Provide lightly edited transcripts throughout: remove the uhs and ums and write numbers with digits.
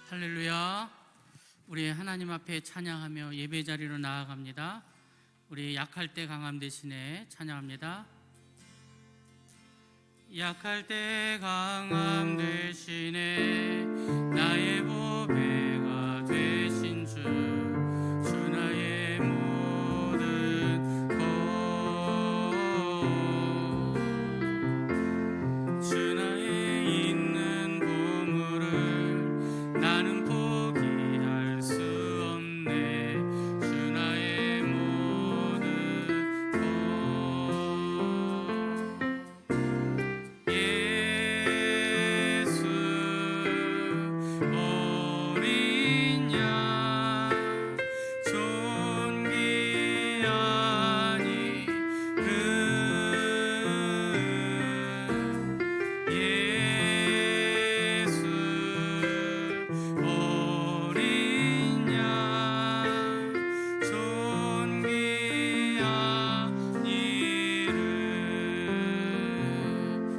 할렐루야. 우리 하나님 앞에 찬양하며 예배 자리로 나아갑니다. 우리 약할 때 강함 대신에 찬양합니다. 약할 때 강함 대신에 나의 보배가 되신 주 나의 모든 것 주 나의 있는 보물을 나는 포기할 수 없네. 주 나의 모든 것 예수 어린 양 존귀하니 그 예수 어린 양 존귀한 이름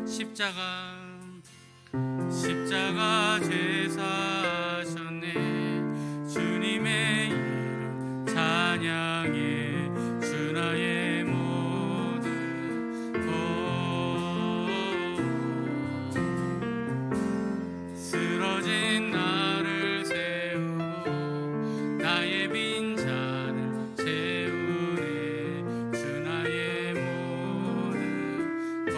십자가 제사하셨네. 주님의 이름 찬양해. 주 나의 모든 것 쓰러진 나를 세우고 나의 빈잔을 채우네. 주 나의 모든 것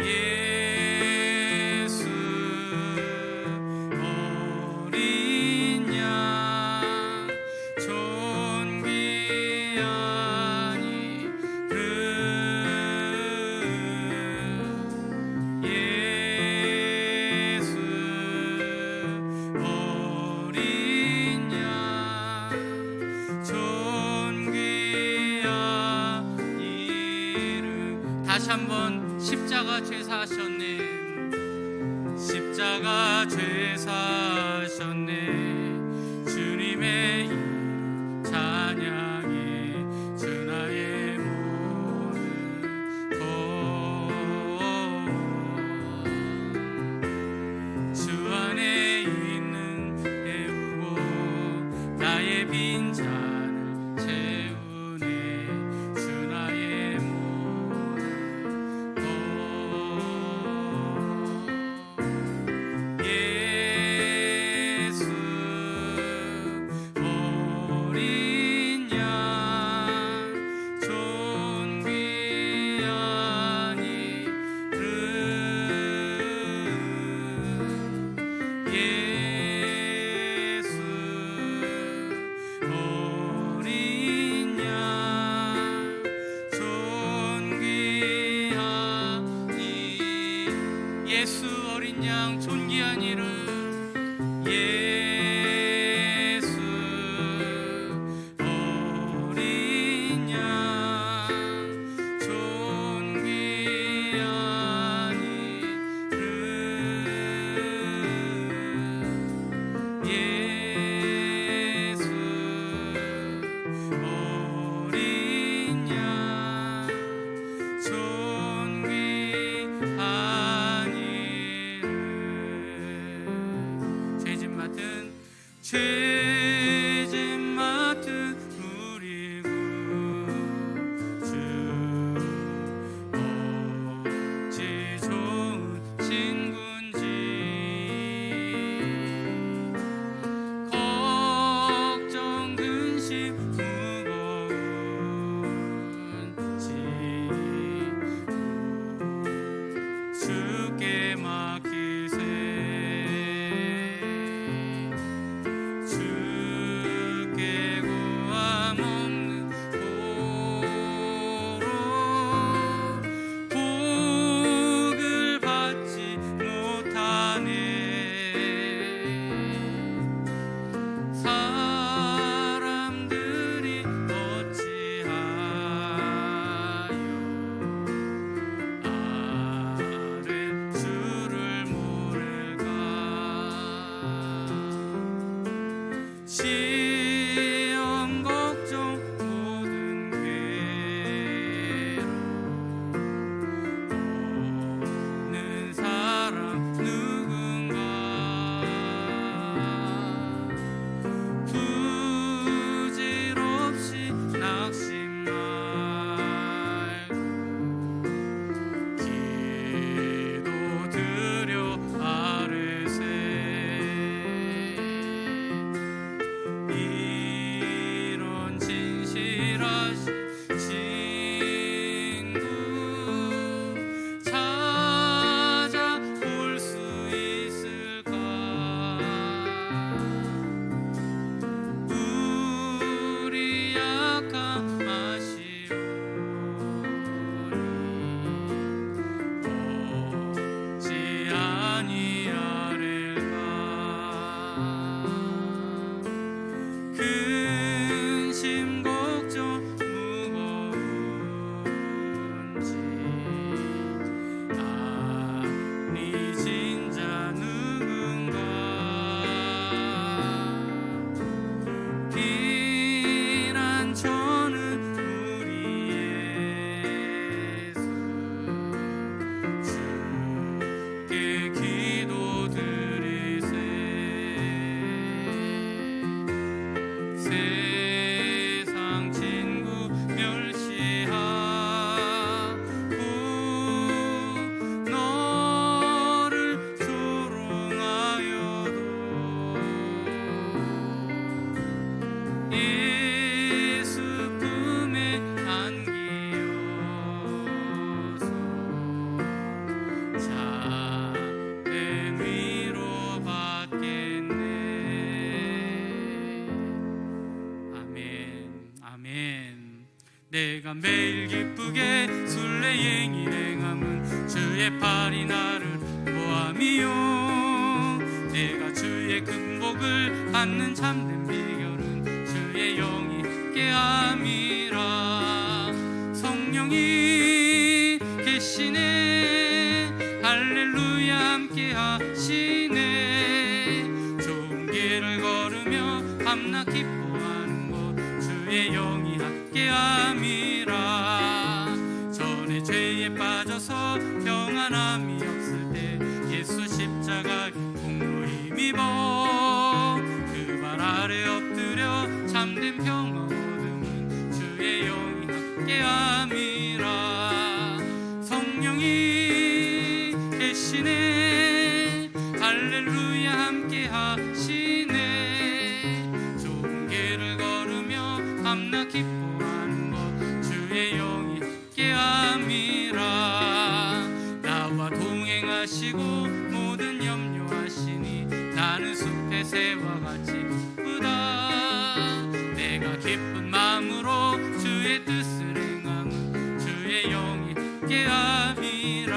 예수 어린 양 존귀하니 그 예수 어린 양 존귀한 이름 다시 한번 십자가 제사하셨네. 십자가 제사하셨네. 주님의 이름 찬양해. 주 나의 모든 것 주 안에 있는 배우고 나의 빈잔을 채우네. 주 나의 모든 것 예수 내가 매일 기쁘게 순례행이 행함은 주의 팔이 나를 보함이요. 내가 주의 극복을 받는 참된 비결은 주의 영이 깨함이라. 성령이 계시네, 할렐루야 함께 하시네. 좋은 길을 걸으며 밤낮 기뻐하는 것 주의 영이 함께함이라. 전에 죄에 빠져서 평안함이 없을 때 예수 십자가 공로 힘입어 그 발 아래 엎드려 참된 평화 얻음은 주의 영이 함께함이라. 성령이 계시네, 할렐루야 함께 하시네. 좋은 길을 걸으며 밤낮 기뻐하는 것 주의 영이 함께함이라. 나와 동행하시고 모든 염려하시니 나는 숲의 새와 같이 기쁘다. 내가 기쁜 마음으로 주의 뜻을 행함은 주의 영이 함께함이라.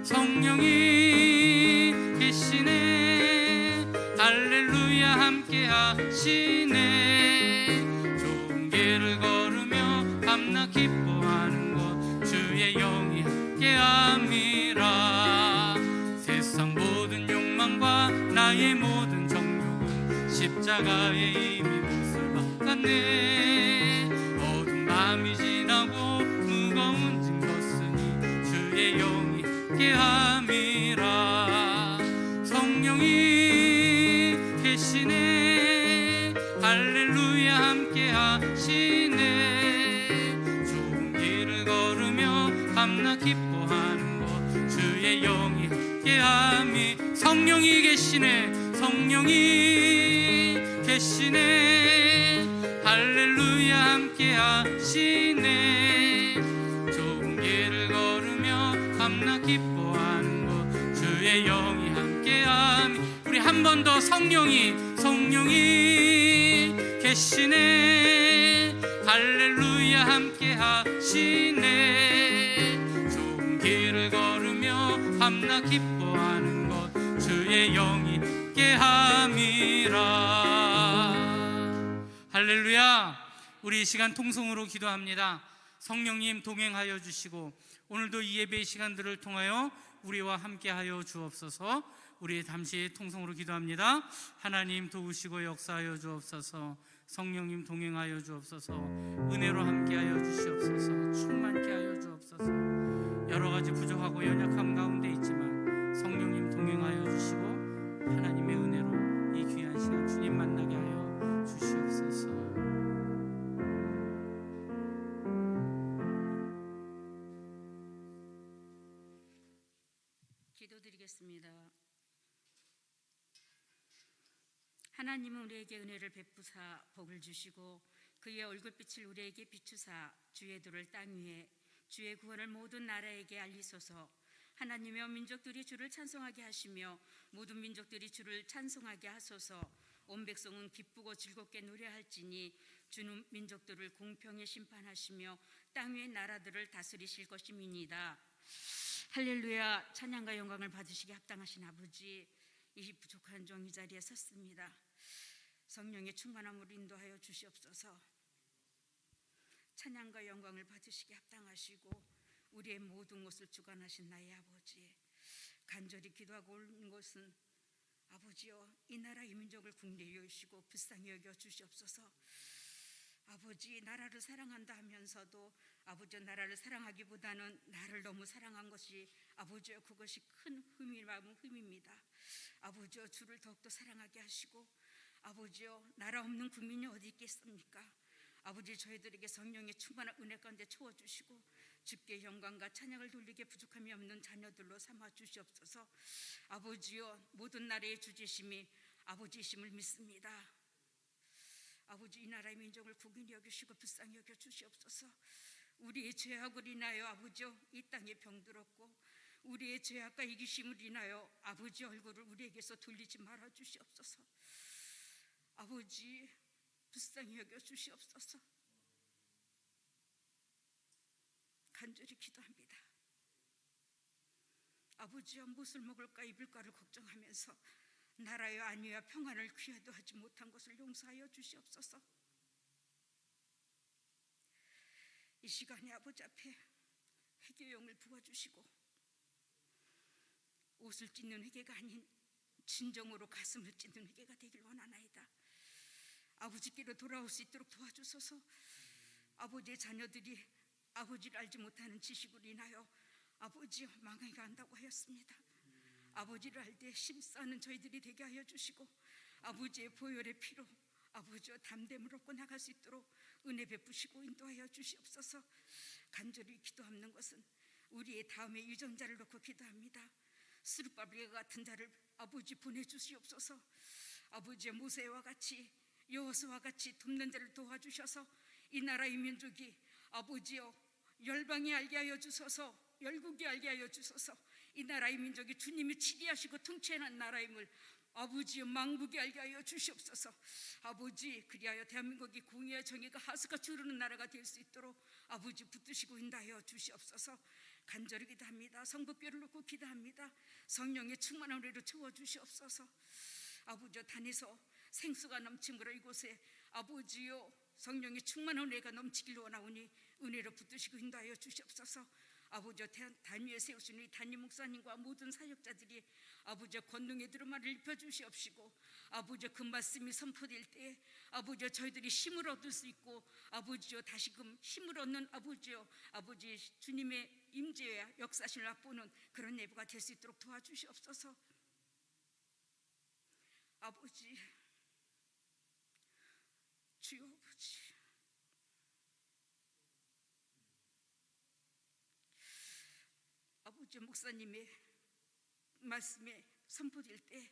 성령이 계시네, 할렐루야 함께 하시네. 좋은 길을 걸으며 밤낮 기뻐하는 것 주의 영이 함께함이라. 세상 모든 욕망과 나의 모든 정욕은 십자가에 이미 몫을 박았네. 어두운 밤이 지나고 무거운 짐 졌으니 주의 영이 함께함이라. 성령이 계시네, 할렐루야 함께 하시네. 좋은 길을 걸으며 밤낮 기뻐하는 것 주의 영이 함께함이. 성령이 계시네, 성령이 계시네, 할렐루야 함께 하시네. 좋은 길을 걸으며 밤낮 기뻐하는 것 주의 영이 함께함이. 우리 한 번 더 성령이 계시네, 할렐루야 함께 하시네. 좋은 길을 걸으며 밤낮 기뻐하는 것 주의 영이 함께함이라. 할렐루야. 우리 이 시간 통성으로 기도합니다. 성령님 동행하여 주시고 오늘도 이 예배의 시간들을 통하여 우리와 함께하여 주옵소서. 우리 잠시 통성으로 기도합니다. 하나님 도우시고 역사하여 주옵소서. 성령님 동행하여 주옵소서. 은혜로 함께하여 주시옵소서. 충만케 하여 주옵소서. 여러 가지 부족하고 연약함 가운데 있지만 성령님 동행하여 주시고 하나님의 은혜로 이 귀한 시간 주님 만나게 하여 주시옵소서. 기도드리겠습니다. 하나님은 우리에게 은혜를 베푸사 복을 주시고 그의 얼굴빛을 우리에게 비추사 주의 도를 땅 위에 주의 구원을 모든 나라에게 알리소서. 하나님의 민족들이 주를 찬송하게 하시며 모든 민족들이 주를 찬송하게 하소서. 온 백성은 기쁘고 즐겁게 노래할지니 주는 민족들을 공평히 심판하시며 땅 위의 나라들을 다스리실 것임이니이다. 할렐루야. 찬양과 영광을 받으시기 합당하신 아버지, 이 부족한 종 이 자리에 섰습니다. 성령의 충만함으로 인도하여 주시옵소서. 찬양과 영광을 받으시기 합당하시고 우리의 모든 것을 주관하신 나의 아버지, 간절히 기도하고 온 것은 아버지여, 이 나라 이 민족을 국리히 여기시고 불쌍히 여겨 주시옵소서. 아버지, 나라를 사랑한다 하면서도 아버지 나라를 사랑하기보다는 나를 너무 사랑한 것이 아버지여, 그것이 큰 흠입니다. 아버지여, 주를 더욱더 사랑하게 하시고 아버지여, 나라 없는 국민이 어디 있겠습니까? 아버지, 저희들에게 성령의 충만한 은혜 가운데 채워주시고 주께 영광과 찬양을 돌리게 부족함이 없는 자녀들로 삼아 주시옵소서. 아버지여, 모든 나라의 주지심이 아버지이심을 믿습니다. 아버지, 이 나라의 민족을 국인히 여기시고 불쌍히 여겨 주시옵소서. 우리의 죄악을 인하여 아버지여, 이 땅에 병들었고 우리의 죄악과 이기심을 인하여 아버지 얼굴을 우리에게서 돌리지 말아 주시옵소서. 아버지, 불쌍히 여겨 주시옵소서. 간절히 기도합니다. 아버지여, 무엇을 먹을까 입을까를 걱정하면서 나라의 안위와 평안을 귀하도 하지 못한 것을 용서하여 주시옵소서. 이 시간에 아버지 앞에 회개의 영을 부어주시고 옷을 찢는 회개가 아닌 진정으로 가슴을 찢는 회개가 되길 원하나이다. 아버지께로 돌아올 수 있도록 도와주소서. 아버지의 자녀들이 아버지를 알지 못하는 지식으로 인하여 아버지여 망해가 한다고 하였습니다. 아버지를 알 때 심싸는 저희들이 되게 하여 주시고 아버지의 보혈의 피로 아버지여 담됨을 얻고 나갈 수 있도록 은혜 베푸시고 인도하여 주시옵소서. 간절히 기도하는 것은 우리의 다음의 유전자를 놓고 기도합니다. 스룹바벨과 같은 자를 아버지 보내주시옵소서. 아버지의 모세와 같이 여호수아와 같이 돕는 자를 도와주셔서 이 나라의 민족이 아버지여 열방이 알게 하여 주소서. 열국이 알게 하여 주소서. 이 나라의 민족이 주님이 치리하시고 통치하는 나라임을 아버지여 망국이 알게 하여 주시옵소서. 아버지, 그리하여 대한민국이 공의와 정의가 하수같이 흐르는 나라가 될 수 있도록 아버지 붙드시고 인도하여 주시옵소서. 간절히 기도합니다. 성북교를 놓고 기도합니다. 성령의 충만한 은혜로 채워주시옵소서. 아버지여, 단에서 생수가 넘침으로 이곳에 아버지여 성령의 충만한 은혜가 넘치길 원하오니 은혜로 붙드시고 인도하여 주시옵소서. 아버지여, 단위에 세우신 이 단임 목사님과 모든 사역자들이 아버지여 권능의 두루마를 입혀주시옵시고 아버지여 그 말씀이 선포될 때 아버지여 저희들이 힘을 얻을 수 있고 아버지여 다시금 힘을 얻는 아버지여 아버지 주님의 임재와 역사심을 맛보는 그런 예배가 될 수 있도록 도와주시옵소서. 아버지, 주여 아버지, 아버지 목사님의 말씀에 선포될 때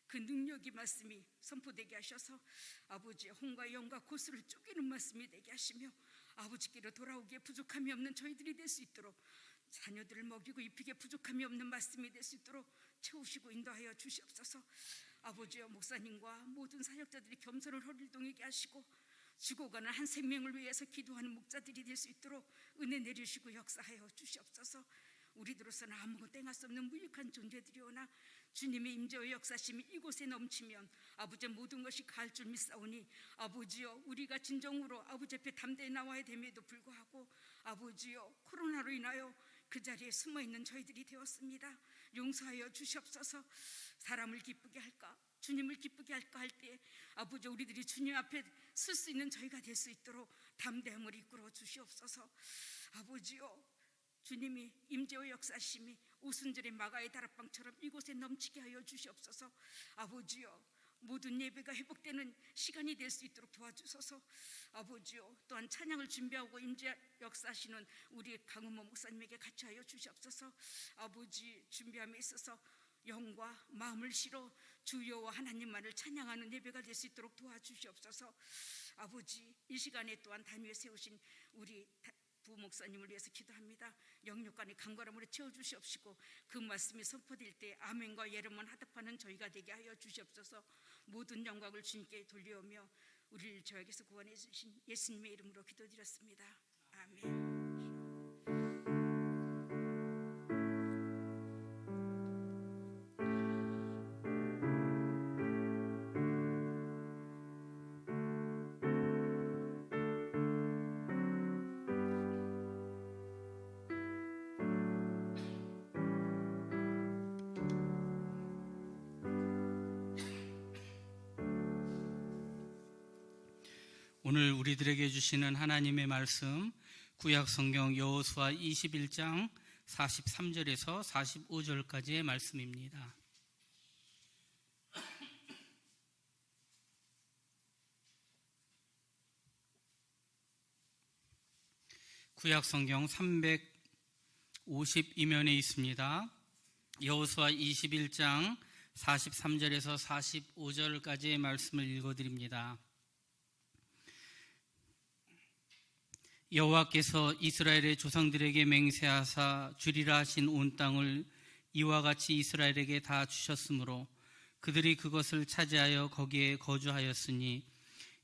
그 능력이 말씀이 선포되게 하셔서 아버지의 혼과 영과 고수를 쪼개는 말씀이 되게 하시며 아버지께로 돌아오기에 부족함이 없는 저희들이 될 수 있도록 자녀들을 먹이고 입히기에 부족함이 없는 말씀이 될 수 있도록 채우시고 인도하여 주시옵소서. 아버지여, 목사님과 모든 사역자들이 겸손을 허리를 동이게 하시고 죽어가는 한 생명을 위해서 기도하는 목자들이 될 수 있도록 은혜 내리시고 역사하여 주시옵소서. 우리들로서는 아무것도 땡할 수 없는 무익한 존재들이오나 주님의 임재와 역사심이 이곳에 넘치면 아버지의 모든 것이 가할 줄 믿사오니 아버지여, 우리가 진정으로 아버지 앞에 담대히 나와야 됨에도 불구하고 아버지여 코로나로 인하여 그 자리에 숨어있는 저희들이 되었습니다. 용서하여 주시옵소서. 사람을 기쁘게 할까 주님을 기쁘게 할까 할 때 아버지 우리들이 주님 앞에 설 수 있는 저희가 될 수 있도록 담대함을 이끌어 주시옵소서. 아버지여, 주님이 임재와 역사심이 오순절의 마가의 다락방처럼 이곳에 넘치게 하여 주시옵소서. 아버지여, 모든 예배가 회복되는 시간이 될 수 있도록 도와주소서. 아버지여, 또한 찬양을 준비하고 임재 역사하시는 우리 강은모 목사님에게 같이 하여 주시옵소서. 아버지, 준비함에 있어서 영과 마음을 실어 주 여호와 하나님만을 찬양하는 예배가 될 수 있도록 도와주시옵소서. 아버지, 이 시간에 또한 단위에 세우신 우리 부목사님을 위해서 기도합니다. 영육간의 강건함으로 채워주시옵시고 그 말씀이 선포될 때 아멘과 예름만 하답하는 저희가 되게 하여 주시옵소서. 모든 영광을 주님께 돌려오며 우리를 저에게서 구원해 주신 예수님의 이름으로 기도드렸습니다. 아멘. 오늘 우리들에게 주시는 하나님의 말씀 구약성경 여호수아 21장 43절에서 45절까지의 말씀입니다. 구약성경 352면에 있습니다. 여호수아 21장 43절에서 45절까지의 말씀을 읽어드립니다. 여호와께서 이스라엘의 조상들에게 맹세하사 주리라 하신 온 땅을 이와 같이 이스라엘에게 다 주셨으므로 그들이 그것을 차지하여 거기에 거주하였으니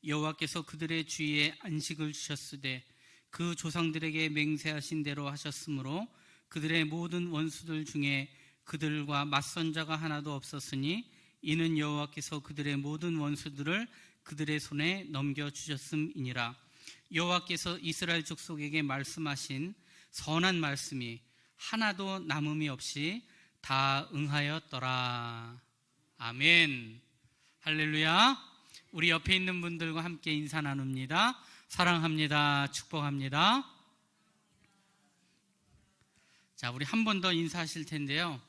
여호와께서 그들의 주위에 안식을 주셨으되 그 조상들에게 맹세하신 대로 하셨으므로 그들의 모든 원수들 중에 그들과 맞선 자가 하나도 없었으니 이는 여호와께서 그들의 모든 원수들을 그들의 손에 넘겨주셨음이니라. 여호와께서 이스라엘 족속에게 말씀하신 선한 말씀이 하나도 남음이 없이 다 응하였더라. 아멘. 할렐루야. 우리 옆에 있는 분들과 함께 인사 나눕니다. 사랑합니다. 축복합니다. 자, 우리 한 번 더 인사하실 텐데요.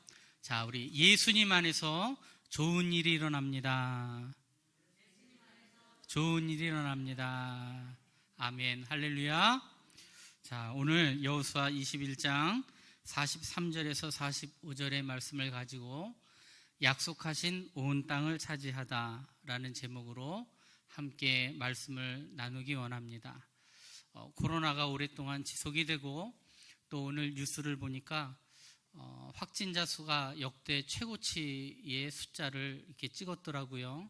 자, 우리 예수님 안에서 좋은 일이 일어납니다. 좋은 일이 일어납니다. 아멘. 할렐루야. 자, 오늘 여호수아 21장 43절에서 45절의 말씀을 가지고 약속하신 온 땅을 차지하다라는 제목으로 함께 말씀을 나누기 원합니다. 코로나가 오랫동안 지속이 되고 또 오늘 뉴스를 보니까 확진자 수가 역대 최고치의 숫자를 이렇게 찍었더라고요.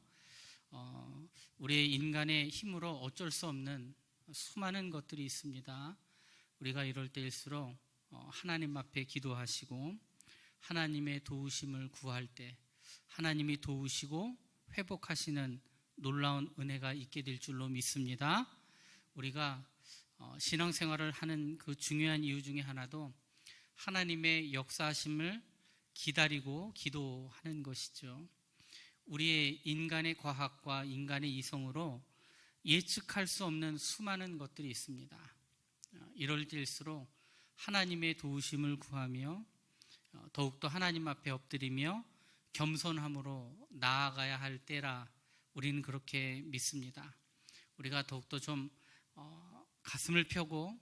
우리의 인간의 힘으로 어쩔 수 없는 수많은 것들이 있습니다. 우리가 이럴 때일수록 하나님 앞에 기도하시고 하나님의 도우심을 구할 때 하나님이 도우시고 회복하시는 놀라운 은혜가 있게 될 줄로 믿습니다. 우리가 신앙생활을 하는 그 중요한 이유 중에 하나도 하나님의 역사하심을 기다리고 기도하는 것이죠. 우리의 인간의 과학과 인간의 이성으로 예측할 수 없는 수많은 것들이 있습니다. 이럴 때일수록 하나님의 도우심을 구하며 더욱더 하나님 앞에 엎드리며 겸손함으로 나아가야 할 때라 우리는 그렇게 믿습니다. 우리가 더욱더 좀 가슴을 펴고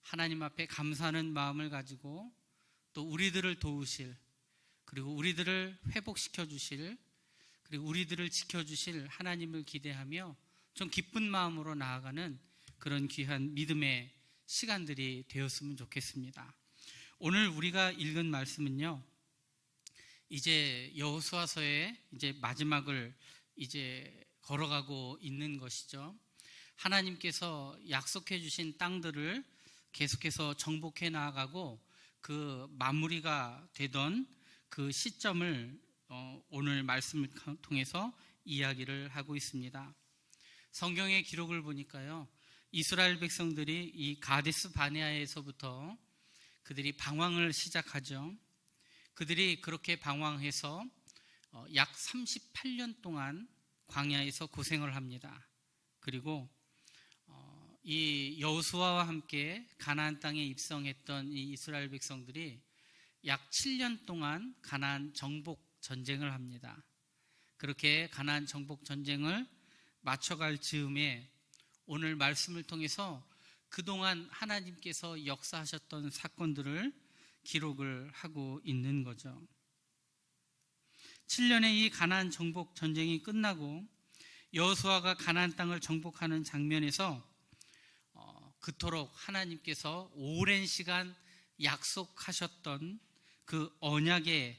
하나님 앞에 감사하는 마음을 가지고 또 우리들을 도우실, 그리고 우리들을 회복시켜 주실, 그리고 우리들을 지켜주실 하나님을 기대하며 좀 기쁜 마음으로 나아가는 그런 귀한 믿음의 시간들이 되었으면 좋겠습니다. 오늘 우리가 읽은 말씀은요, 이제 여호수아서의 이제 마지막을 이제 걸어가고 있는 것이죠. 하나님께서 약속해 주신 땅들을 계속해서 정복해 나아가고 그 마무리가 되던 그 시점을 오늘 말씀을 통해서 이야기를 하고 있습니다. 성경의 기록을 보니까요, 이스라엘 백성들이 이 가데스 바네아에서부터 그들이 방황을 시작하죠. 그들이 그렇게 방황해서 약 38년 동안 광야에서 고생을 합니다. 그리고 이 여호수아와 함께 가나안 땅에 입성했던 이 이스라엘 백성들이 약 7년 동안 가나안 정복 전쟁을 합니다. 그렇게 가나안 정복 전쟁을 마쳐갈 즈음에 오늘 말씀을 통해서 그동안 하나님께서 역사하셨던 사건들을 기록을 하고 있는 거죠. 7년의 이 가나안 정복 전쟁이 끝나고 여호수아가 가나안 땅을 정복하는 장면에서 그토록 하나님께서 오랜 시간 약속하셨던 그 언약의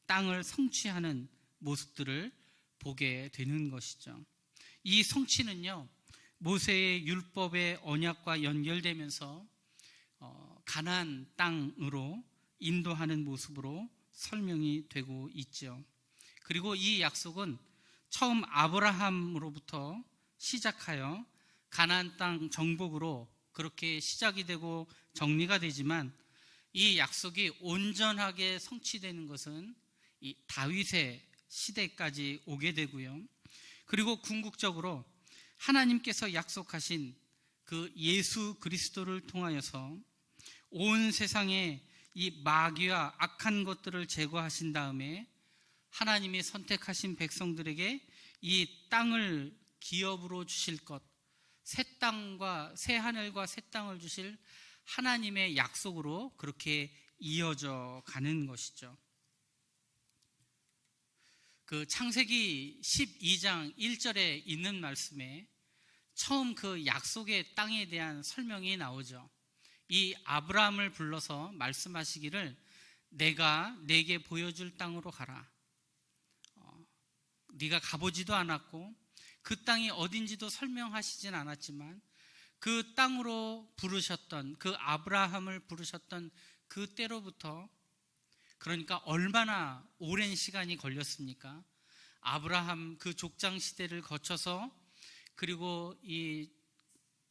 땅을 성취하는 모습들을 보게 되는 것이죠. 이 성취는요, 모세의 율법의 언약과 연결되면서 가나안 땅으로 인도하는 모습으로 설명이 되고 있죠. 그리고 이 약속은 처음 아브라함으로부터 시작하여 가나안 땅 정복으로 그렇게 시작이 되고 정리가 되지만 이 약속이 온전하게 성취되는 것은 이 다윗의 시대까지 오게 되고요. 그리고 궁극적으로 하나님께서 약속하신 그 예수 그리스도를 통하여서 온 세상에 이 마귀와 악한 것들을 제거하신 다음에 하나님이 선택하신 백성들에게 이 땅을 기업으로 주실 것, 새 땅과 새 하늘과 새 땅을 주실 하나님의 약속으로 그렇게 이어져 가는 것이죠. 그 창세기 12장 1절에 있는 말씀에 처음 그 약속의 땅에 대한 설명이 나오죠. 이 아브라함을 불러서 말씀하시기를 내가 내게 보여줄 땅으로 가라. 네가 가보지도 않았고 그 땅이 어딘지도 설명하시진 않았지만 그 땅으로 부르셨던, 그 아브라함을 부르셨던 그 때로부터, 그러니까 얼마나 오랜 시간이 걸렸습니까? 아브라함 그 족장 시대를 거쳐서, 그리고 이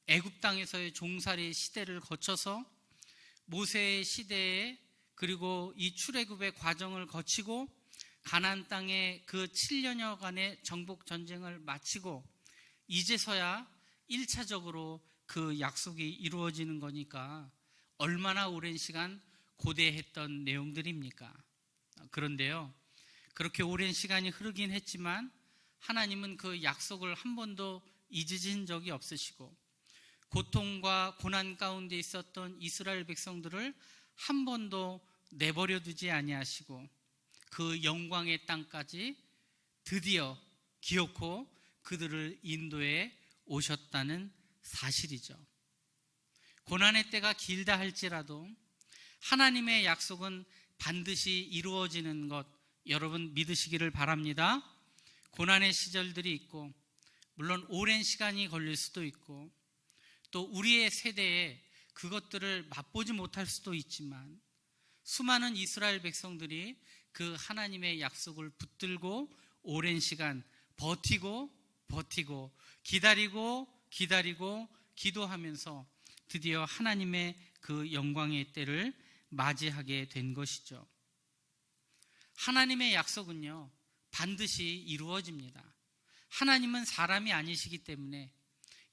애굽 땅에서의 종살이 시대를 거쳐서 모세의 시대에, 그리고 이 출애굽의 과정을 거치고 가나안 땅의 그 7년여간의 정복 전쟁을 마치고 이제서야 1차적으로 그 약속이 이루어지는 거니까 얼마나 오랜 시간 고대했던 내용들입니까? 그런데요, 그렇게 오랜 시간이 흐르긴 했지만 하나님은 그 약속을 한 번도 잊으신 적이 없으시고, 고통과 고난 가운데 있었던 이스라엘 백성들을 한 번도 내버려 두지 아니하시고 그 영광의 땅까지 드디어 기어코 그들을 인도해 오셨다는 사실이죠. 고난의 때가 길다 할지라도 하나님의 약속은 반드시 이루어지는 것, 여러분 믿으시기를 바랍니다. 고난의 시절들이 있고, 물론 오랜 시간이 걸릴 수도 있고, 또 우리의 세대에 그것들을 맛보지 못할 수도 있지만, 수많은 이스라엘 백성들이 그 하나님의 약속을 붙들고 오랜 시간 버티고 기다리고 기도하면서 드디어 하나님의 그 영광의 때를 맞이하게 된 것이죠. 하나님의 약속은요, 반드시 이루어집니다. 하나님은 사람이 아니시기 때문에,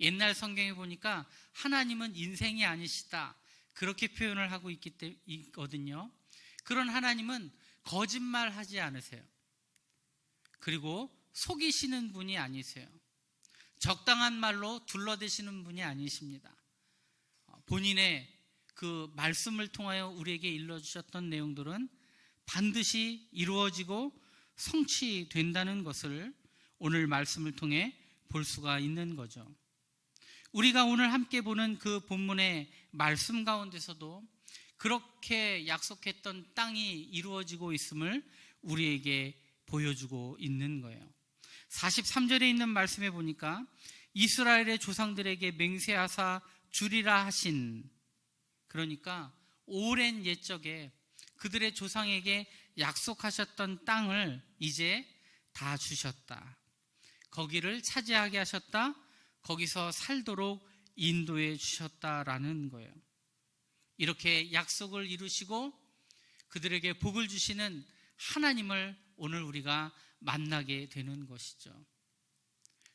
옛날 성경에 보니까 하나님은 인생이 아니시다, 그렇게 표현을 하고 있거든요. 그런 하나님은 거짓말하지 않으세요. 그리고 속이시는 분이 아니세요. 적당한 말로 둘러대시는 분이 아니십니다. 본인의 그 말씀을 통하여 우리에게 일러주셨던 내용들은 반드시 이루어지고 성취된다는 것을 오늘 말씀을 통해 볼 수가 있는 거죠. 우리가 오늘 함께 보는 그 본문의 말씀 가운데서도 그렇게 약속했던 땅이 이루어지고 있음을 우리에게 보여주고 있는 거예요. 43절에 있는 말씀에 보니까 이스라엘의 조상들에게 맹세하사 주리라 하신, 그러니까 오랜 옛적에 그들의 조상에게 약속하셨던 땅을 이제 다 주셨다. 거기를 차지하게 하셨다. 거기서 살도록 인도해 주셨다라는 거예요. 이렇게 약속을 이루시고 그들에게 복을 주시는 하나님을 오늘 우리가 만나게 되는 것이죠.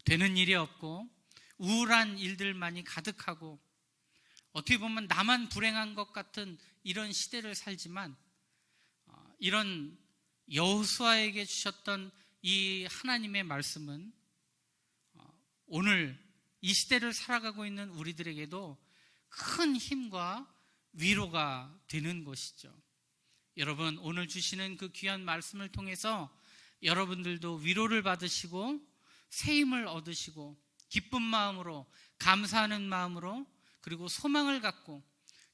되는 일이 없고 우울한 일들만이 가득하고 어떻게 보면 나만 불행한 것 같은 이런 시대를 살지만, 이런 여호수아에게 주셨던 이 하나님의 말씀은 오늘 이 시대를 살아가고 있는 우리들에게도 큰 힘과 위로가 되는 것이죠. 여러분, 오늘 주시는 그 귀한 말씀을 통해서 여러분들도 위로를 받으시고 새 힘을 얻으시고 기쁜 마음으로, 감사하는 마음으로, 그리고 소망을 갖고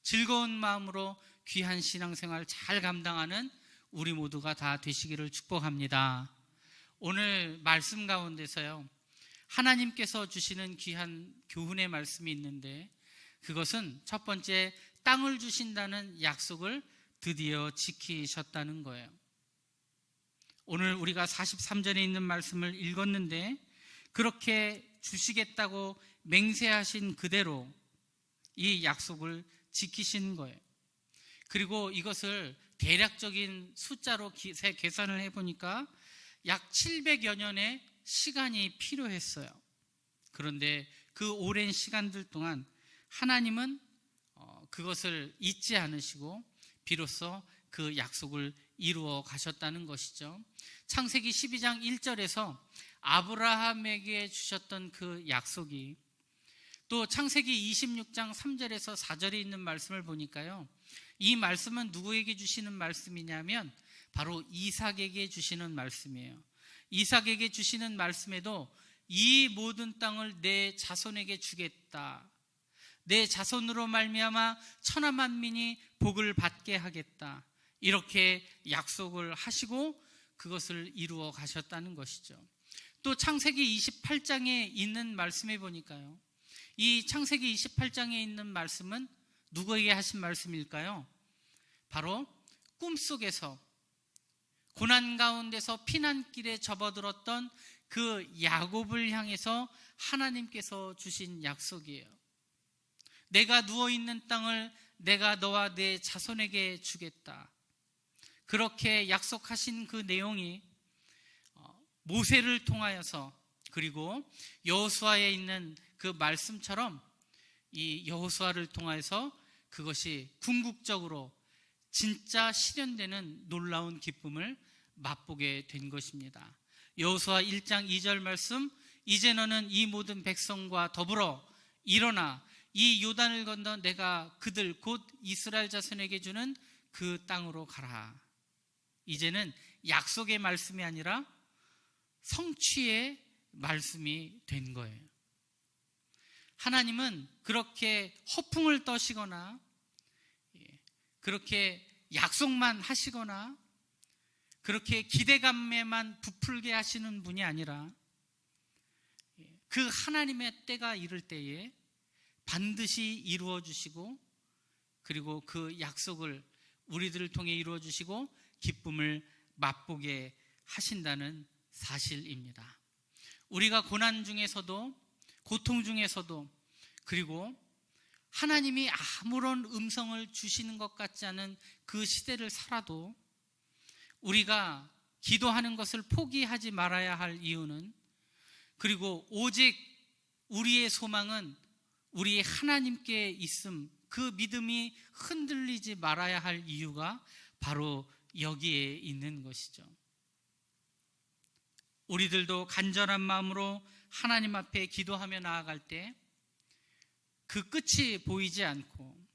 즐거운 마음으로 귀한 신앙생활 잘 감당하는 우리 모두가 다 되시기를 축복합니다. 오늘 말씀 가운데서요, 하나님께서 주시는 귀한 교훈의 말씀이 있는데, 그것은 첫 번째, 땅을 주신다는 약속을 드디어 지키셨다는 거예요. 오늘 우리가 43절에 있는 말씀을 읽었는데, 그렇게 주시겠다고 맹세하신 그대로 이 약속을 지키신 거예요. 그리고 이것을 대략적인 숫자로 계산을 해보니까 약 700여 년의 시간이 필요했어요. 그런데 그 오랜 시간들 동안 하나님은 그것을 잊지 않으시고 비로소 그 약속을 이루어 가셨다는 것이죠. 창세기 12장 1절에서 아브라함에게 주셨던 그 약속이, 또 창세기 26장 3절에서 4절에 있는 말씀을 보니까요, 이 말씀은 누구에게 주시는 말씀이냐면 바로 이삭에게 주시는 말씀이에요. 이삭에게 주시는 말씀에도 이 모든 땅을 내 자손에게 주겠다, 내 자손으로 말미암아 천하 만민이 복을 받게 하겠다, 이렇게 약속을 하시고 그것을 이루어 가셨다는 것이죠. 또 창세기 28장에 있는 말씀에 보니까요, 이 창세기 28장에 있는 말씀은 누구에게 하신 말씀일까요? 바로 꿈속에서 고난 가운데서 피난길에 접어들었던 그 야곱을 향해서 하나님께서 주신 약속이에요. 내가 누워있는 땅을 내가 너와 내 자손에게 주겠다. 그렇게 약속하신 그 내용이 모세를 통하여서, 그리고 여호수아에 있는 그 말씀처럼 이 여호수아를 통하여서 그것이 궁극적으로 진짜 실현되는 놀라운 기쁨을 맛보게 된 것입니다. 여호수아 1장 2절 말씀, 이제 너는 이 모든 백성과 더불어 일어나 이 요단을 건너 내가 그들 곧 이스라엘 자손에게 주는 그 땅으로 가라. 이제는 약속의 말씀이 아니라 성취의 말씀이 된 거예요. 하나님은 그렇게 허풍을 떠시거나 그렇게 약속만 하시거나 그렇게 기대감에만 부풀게 하시는 분이 아니라 그 하나님의 때가 이를 때에 반드시 이루어 주시고, 그리고 그 약속을 우리들을 통해 이루어 주시고 기쁨을 맛보게 하신다는 사실입니다. 우리가 고난 중에서도, 고통 중에서도, 그리고 하나님이 아무런 음성을 주시는 것 같지 않은 그 시대를 살아도 우리가 기도하는 것을 포기하지 말아야 할 이유는, 그리고 오직 우리의 소망은 우리 하나님께 있음, 그 믿음이 흔들리지 말아야 할 이유가 바로 여기에 있는 것이죠. 우리들도 간절한 마음으로 하나님 앞에 기도하며 나아갈 때 그 끝이 보이지 않고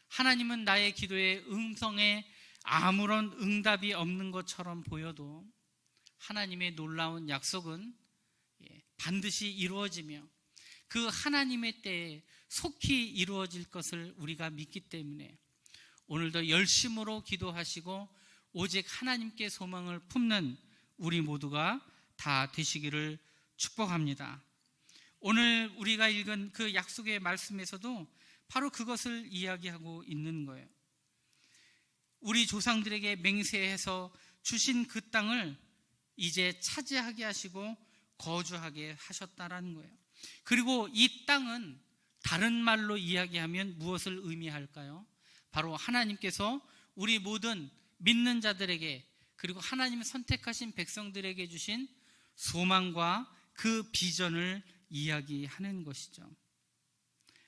하나님은 나의 기도의 음성에 아무런 응답이 없는 것처럼 보여도 하나님의 놀라운 약속은 반드시 이루어지며 그 하나님의 때에 속히 이루어질 것을 우리가 믿기 때문에 오늘도 열심으로 기도하시고 오직 하나님께 소망을 품는 우리 모두가 다 되시기를 축복합니다. 오늘 우리가 읽은 그 약속의 말씀에서도 바로 그것을 이야기하고 있는 거예요. 우리 조상들에게 맹세해서 주신 그 땅을 이제 차지하게 하시고 거주하게 하셨다라는 거예요. 그리고 이 땅은 다른 말로 이야기하면 무엇을 의미할까요? 바로 하나님께서 우리 모든 믿는 자들에게, 그리고 하나님이 선택하신 백성들에게 주신 소망과 그 비전을 이야기하는 것이죠.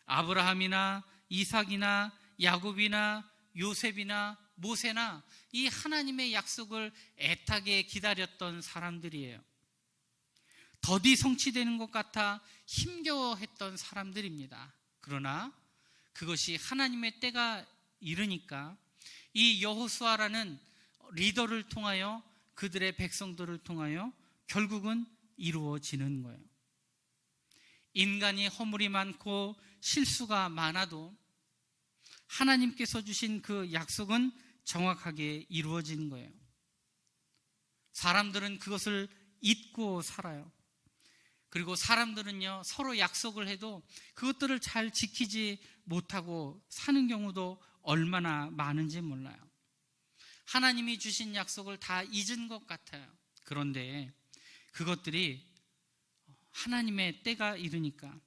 아브라함이나 이삭이나 야곱이나 요셉이나 모세나 이 하나님의 약속을 애타게 기다렸던 사람들이에요. 더디 성취되는 것 같아 힘겨워했던 사람들입니다. 그러나 그것이 하나님의 때가 이르니까 이 여호수아라는 리더를 통하여, 그들의 백성들을 통하여 결국은 이루어지는 거예요. 인간이 허물이 많고 실수가 많아도 하나님께서 주신 그 약속은 정확하게 이루어지는 거예요. 사람들은 그것을 잊고 살아요. 그리고 사람들은요, 서로 약속을 해도 그것들을 잘 지키지 못하고 사는 경우도 얼마나 많은지 몰라요. 하나님이 주신 약속을 다 잊은 것 같아요. 그런데 그것들이 하나님의 때가 이르니까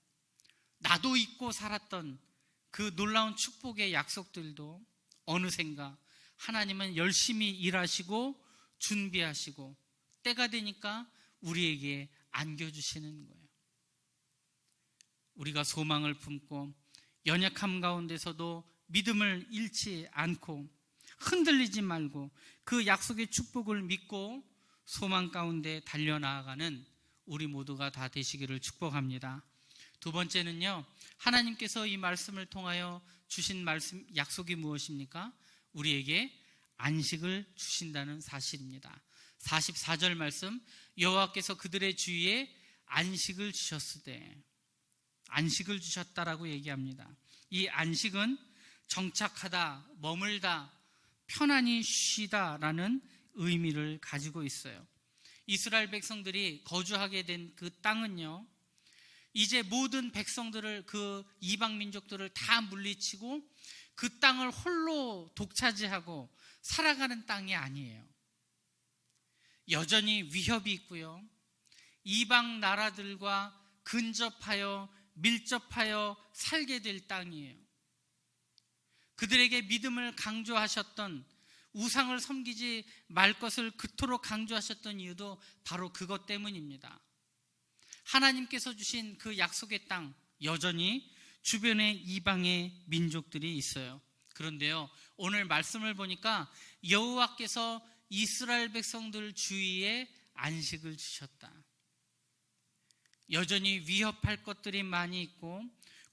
나도 잊고 살았던 그 놀라운 축복의 약속들도 어느샌가 하나님은 열심히 일하시고 준비하시고 때가 되니까 우리에게 안겨주시는 거예요. 우리가 소망을 품고 연약함 가운데서도 믿음을 잃지 않고 흔들리지 말고 그 약속의 축복을 믿고 소망 가운데 달려나아가는 우리 모두가 다 되시기를 축복합니다. 두 번째는요, 하나님께서 이 말씀을 통하여 주신 말씀, 약속이 무엇입니까? 우리에게 안식을 주신다는 사실입니다. 44절 말씀, 여호와께서 그들의 주위에 안식을 주셨으되, 안식을 주셨다라고 얘기합니다. 이 안식은 정착하다, 머물다, 편안히 쉬다라는 의미를 가지고 있어요. 이스라엘 백성들이 거주하게 된 그 땅은요, 이제 모든 백성들을, 그 이방 민족들을 다 물리치고 그 땅을 홀로 독차지하고 살아가는 땅이 아니에요. 여전히 위협이 있고요. 이방 나라들과 근접하여 밀접하여 살게 될 땅이에요. 그들에게 믿음을 강조하셨던, 우상을 섬기지 말 것을 그토록 강조하셨던 이유도 바로 그것 때문입니다. 하나님께서 주신 그 약속의 땅, 여전히 주변에 이방의 민족들이 있어요. 그런데요, 오늘 말씀을 보니까 여호와께서 이스라엘 백성들 주위에 안식을 주셨다. 여전히 위협할 것들이 많이 있고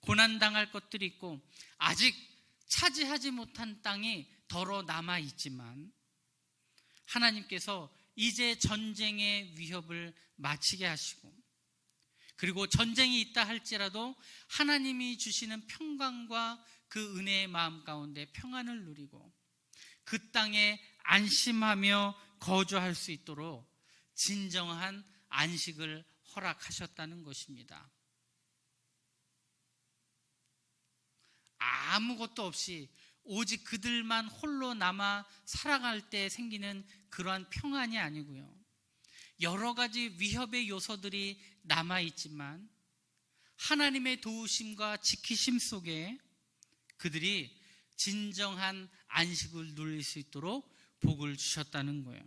고난당할 것들이 있고 아직 차지하지 못한 땅이 덜어 남아 있지만 하나님께서 이제 전쟁의 위협을 마치게 하시고, 그리고 전쟁이 있다 할지라도 하나님이 주시는 평강과 그 은혜의 마음 가운데 평안을 누리고 그 땅에 안심하며 거주할 수 있도록 진정한 안식을 허락하셨다는 것입니다. 아무것도 없이 오직 그들만 홀로 남아 살아갈 때 생기는 그러한 평안이 아니고요, 여러 가지 위협의 요소들이 남아있지만 하나님의 도우심과 지키심 속에 그들이 진정한 안식을 누릴 수 있도록 복을 주셨다는 거예요.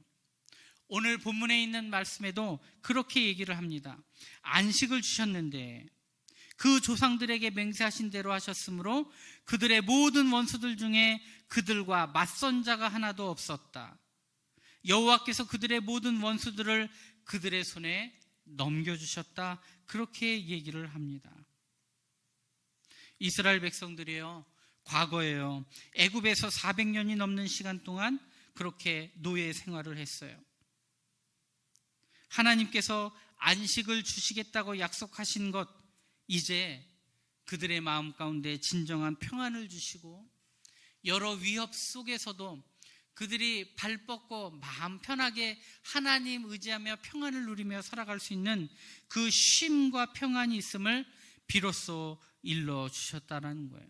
오늘 본문에 있는 말씀에도 그렇게 얘기를 합니다. 안식을 주셨는데 그 조상들에게 맹세하신 대로 하셨으므로 그들의 모든 원수들 중에 그들과 맞선 자가 하나도 없었다. 여호와께서 그들의 모든 원수들을 그들의 손에 넘겨주셨다. 그렇게 얘기를 합니다. 이스라엘 백성들이요, 과거에요, 애굽에서 400년이 넘는 시간 동안 그렇게 노예 생활을 했어요. 하나님께서 안식을 주시겠다고 약속하신 것, 이제 그들의 마음 가운데 진정한 평안을 주시고 여러 위협 속에서도 그들이 발 뻗고 마음 편하게 하나님 의지하며 평안을 누리며 살아갈 수 있는 그 쉼과 평안이 있음을 비로소 일러주셨다는 거예요.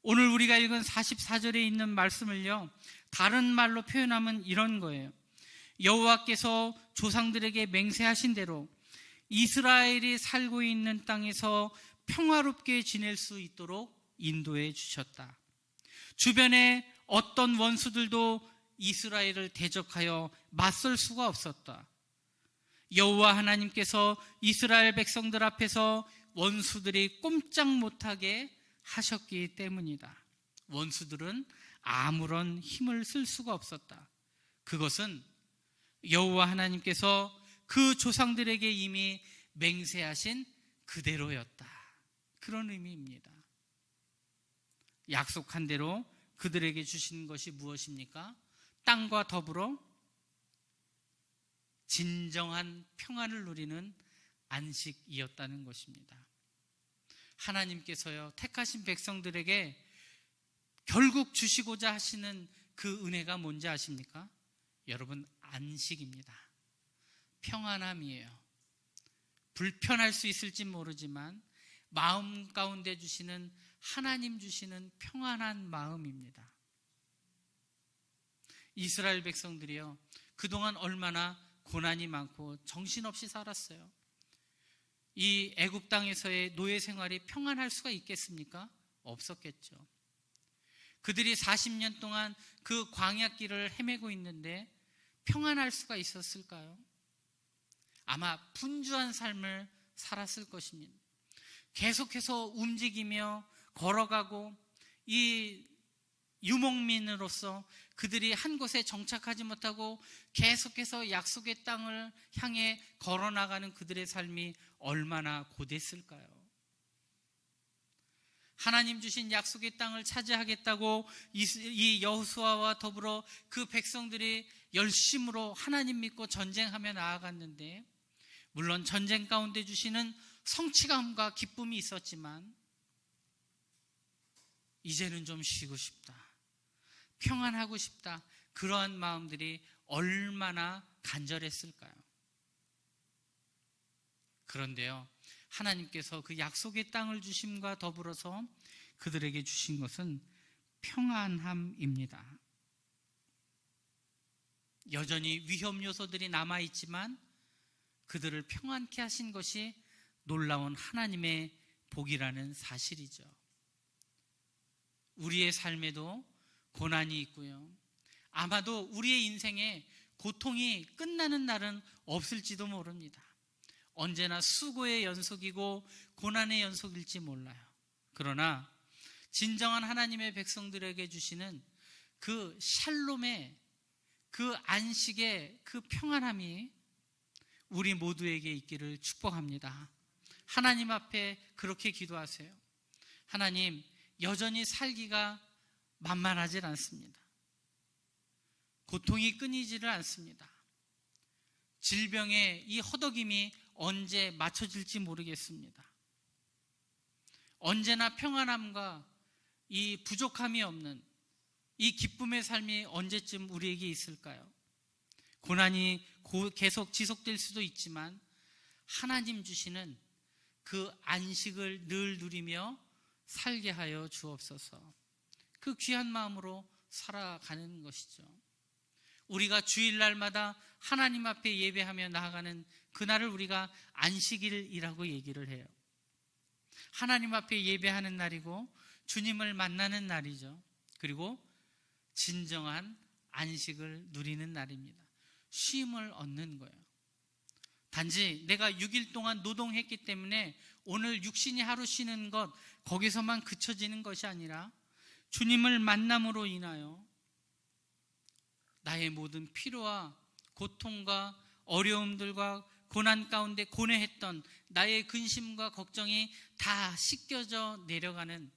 오늘 우리가 읽은 44절에 있는 말씀을요, 다른 말로 표현하면 이런 거예요. 여호와께서 조상들에게 맹세하신 대로 이스라엘이 살고 있는 땅에서 평화롭게 지낼 수 있도록 인도해 주셨다. 주변에 어떤 원수들도 이스라엘을 대적하여 맞설 수가 없었다. 여호와 하나님께서 이스라엘 백성들 앞에서 원수들이 꼼짝 못하게 하셨기 때문이다. 원수들은 아무런 힘을 쓸 수가 없었다. 그것은 여호와 하나님께서 그 조상들에게 이미 맹세하신 그대로였다. 그런 의미입니다. 약속한 대로 그들에게 주신 것이 무엇입니까? 땅과 더불어 진정한 평안을 누리는 안식이었다는 것입니다. 하나님께서요, 택하신 백성들에게 결국 주시고자 하시는 그 은혜가 뭔지 아십니까? 여러분, 안식입니다. 평안함이에요. 불편할 수 있을지 모르지만 마음 가운데 주시는, 하나님 주시는 평안한 마음입니다. 이스라엘 백성들이요, 그동안 얼마나 고난이 많고 정신없이 살았어요. 이 애굽 땅에서의 노예 생활이 평안할 수가 있겠습니까? 없었겠죠. 그들이 40년 동안 그 광야길을 헤매고 있는데 평안할 수가 있었을까요? 아마 분주한 삶을 살았을 것입니다. 계속해서 움직이며 걸어가고 이 유목민으로서 그들이 한 곳에 정착하지 못하고 계속해서 약속의 땅을 향해 걸어나가는 그들의 삶이 얼마나 고됐을까요? 하나님 주신 약속의 땅을 차지하겠다고 이 여호수아와 더불어 그 백성들이 열심으로 하나님 믿고 전쟁하며 나아갔는데, 물론 전쟁 가운데 주시는 성취감과 기쁨이 있었지만 이제는 좀 쉬고 싶다, 평안하고 싶다, 그러한 마음들이 얼마나 간절했을까요? 그런데요, 하나님께서 그 약속의 땅을 주심과 더불어서 그들에게 주신 것은 평안함입니다. 여전히 위험 요소들이 남아있지만 그들을 평안케 하신 것이 놀라운 하나님의 복이라는 사실이죠. 우리의 삶에도 고난이 있고요. 아마도 우리의 인생에 고통이 끝나는 날은 없을지도 모릅니다. 언제나 수고의 연속이고 고난의 연속일지 몰라요. 그러나 진정한 하나님의 백성들에게 주시는 그 샬롬의 그 안식의 그 평안함이 우리 모두에게 있기를 축복합니다. 하나님 앞에 그렇게 기도하세요. 하나님, 여전히 살기가 만만하질 않습니다. 고통이 끊이지를 않습니다. 질병의 이 허덕임이 언제 맞춰질지 모르겠습니다. 언제나 평안함과 이 부족함이 없는 이 기쁨의 삶이 언제쯤 우리에게 있을까요? 고난이 계속 지속될 수도 있지만 하나님 주시는 그 안식을 늘 누리며 살게 하여 주옵소서. 그 귀한 마음으로 살아가는 것이죠. 우리가 주일날마다 하나님 앞에 예배하며 나아가는 그날을 우리가 안식일이라고 얘기를 해요. 하나님 앞에 예배하는 날이고 주님을 만나는 날이죠. 그리고 진정한 안식을 누리는 날입니다. 쉼을 얻는 거예요. 단지 내가 6일 동안 노동했기 때문에 오늘 육신이 하루 쉬는 것, 거기서만 그쳐지는 것이 아니라 주님을 만남으로 인하여 나의 모든 피로와 고통과 어려움들과 고난 가운데 고뇌했던 나의 근심과 걱정이 다 씻겨져 내려가는,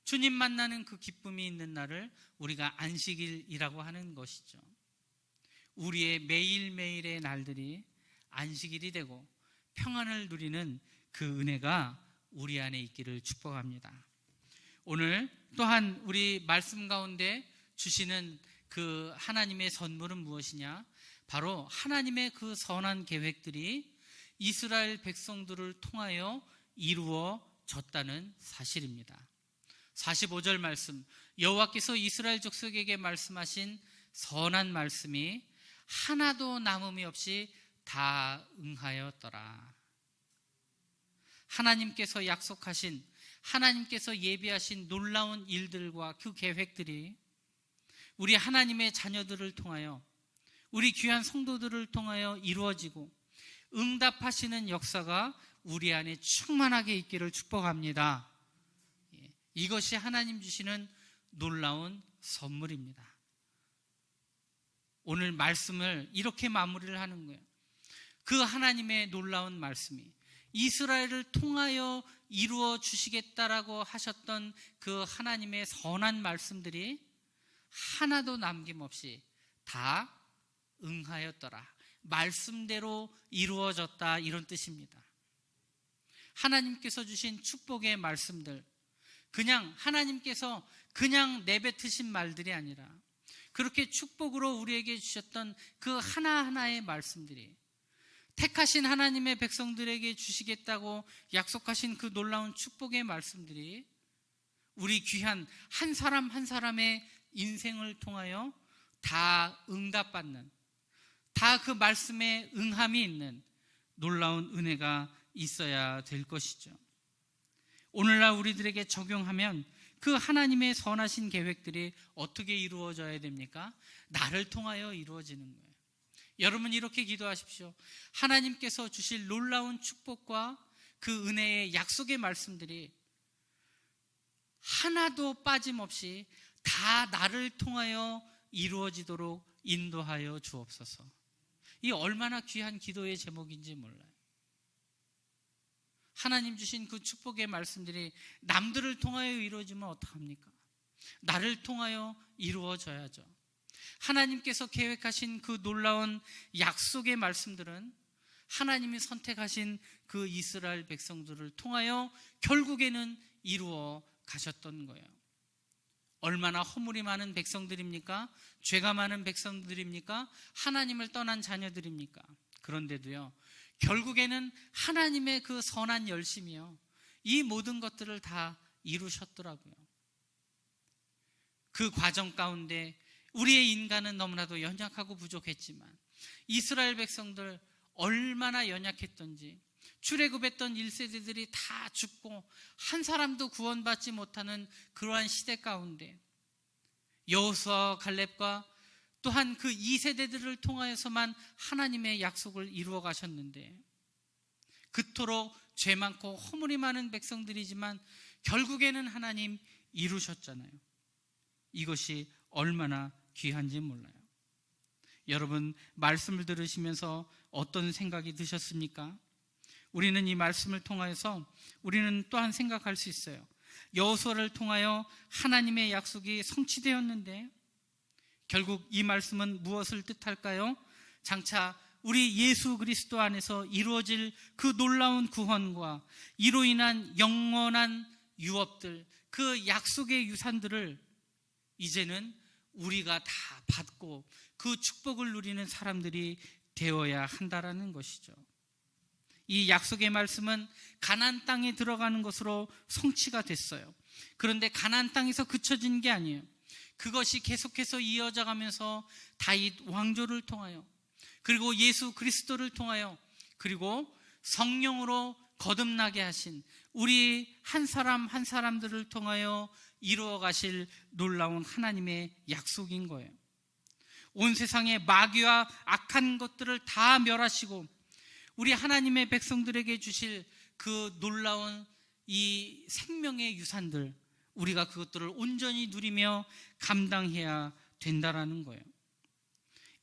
주님 만나는 그 기쁨이 있는 날을 우리가 안식일이라고 하는 것이죠. 우리의 매일매일의 날들이 안식일이 되고 평안을 누리는 그 은혜가 우리 안에 있기를 축복합니다. 오늘 또한 우리 말씀 가운데 주시는 그 하나님의 선물은 무엇이냐? 바로 하나님의 그 선한 계획들이 이스라엘 백성들을 통하여 이루어졌다는 사실입니다. 45절 말씀, 여호와께서 이스라엘 족속에게 말씀하신 선한 말씀이 하나도 남음이 없이 다 응하였더라. 하나님께서 약속하신, 하나님께서 예비하신 놀라운 일들과 그 계획들이 우리 하나님의 자녀들을 통하여, 우리 귀한 성도들을 통하여 이루어지고 응답하시는 역사가 우리 안에 충만하게 있기를 축복합니다. 이것이 하나님 주시는 놀라운 선물입니다. 오늘 말씀을 이렇게 마무리를 하는 거예요. 그 하나님의 놀라운 말씀이 이스라엘을 통하여 이루어 주시겠다라고 하셨던 그 하나님의 선한 말씀들이 하나도 남김없이 다 응하였더라. 말씀대로 이루어졌다, 이런 뜻입니다. 하나님께서 주신 축복의 말씀들, 그냥 하나님께서 그냥 내뱉으신 말들이 아니라 그렇게 축복으로 우리에게 주셨던 그 하나하나의 말씀들이, 택하신 하나님의 백성들에게 주시겠다고 약속하신 그 놀라운 축복의 말씀들이 우리 귀한 한 사람 한 사람의 인생을 통하여 다 응답받는, 다 그 말씀에 응함이 있는 놀라운 은혜가 있어야 될 것이죠. 오늘날 우리들에게 적용하면 그 하나님의 선하신 계획들이 어떻게 이루어져야 됩니까? 나를 통하여 이루어지는 거예요. 여러분, 이렇게 기도하십시오. 하나님께서 주실 놀라운 축복과 그 은혜의 약속의 말씀들이 하나도 빠짐없이 다 나를 통하여 이루어지도록 인도하여 주옵소서. 이 얼마나 귀한 기도의 제목인지 몰라요. 하나님 주신 그 축복의 말씀들이 남들을 통하여 이루어지면 어떡합니까? 나를 통하여 이루어져야죠. 하나님께서 계획하신 그 놀라운 약속의 말씀들은 하나님이 선택하신 그 이스라엘 백성들을 통하여 결국에는 이루어 가셨던 거예요. 얼마나 허물이 많은 백성들입니까? 죄가 많은 백성들입니까? 하나님을 떠난 자녀들입니까? 그런데도요, 결국에는 하나님의 그 선한 열심이요, 이 모든 것들을 다 이루셨더라고요. 그 과정 가운데 우리의 인간은 너무나도 연약하고 부족했지만 이스라엘 백성들 얼마나 연약했던지, 출애굽했던 1세대들이 다 죽고 한 사람도 구원받지 못하는 그러한 시대 가운데 여호수아와 갈렙과 또한 그 2세대들을 통하여서만 하나님의 약속을 이루어 가셨는데, 그토록 죄 많고 허물이 많은 백성들이지만 결국에는 하나님 이루셨잖아요. 이것이 얼마나 귀한지 몰라요. 여러분, 말씀을 들으시면서 어떤 생각이 드셨습니까? 우리는 이 말씀을 통하여서 우리는 또한 생각할 수 있어요. 여호수아를 통하여 하나님의 약속이 성취되었는데 결국 이 말씀은 무엇을 뜻할까요? 장차 우리 예수 그리스도 안에서 이루어질 그 놀라운 구원과 이로 인한 영원한 유업들, 그 약속의 유산들을 이제는 우리가 다 받고 그 축복을 누리는 사람들이 되어야 한다라는 것이죠. 이 약속의 말씀은 가나안 땅에 들어가는 것으로 성취가 됐어요. 그런데 가나안 땅에서 그쳐진 게 아니에요. 그것이 계속해서 이어져 가면서 다윗 왕조를 통하여, 그리고 예수 그리스도를 통하여, 그리고 성령으로 거듭나게 하신 우리 한 사람 한 사람들을 통하여 이루어 가실 놀라운 하나님의 약속인 거예요. 온 세상의 마귀와 악한 것들을 다 멸하시고 우리 하나님의 백성들에게 주실 그 놀라운 이 생명의 유산들, 우리가 그것들을 온전히 누리며 감당해야 된다라는 거예요.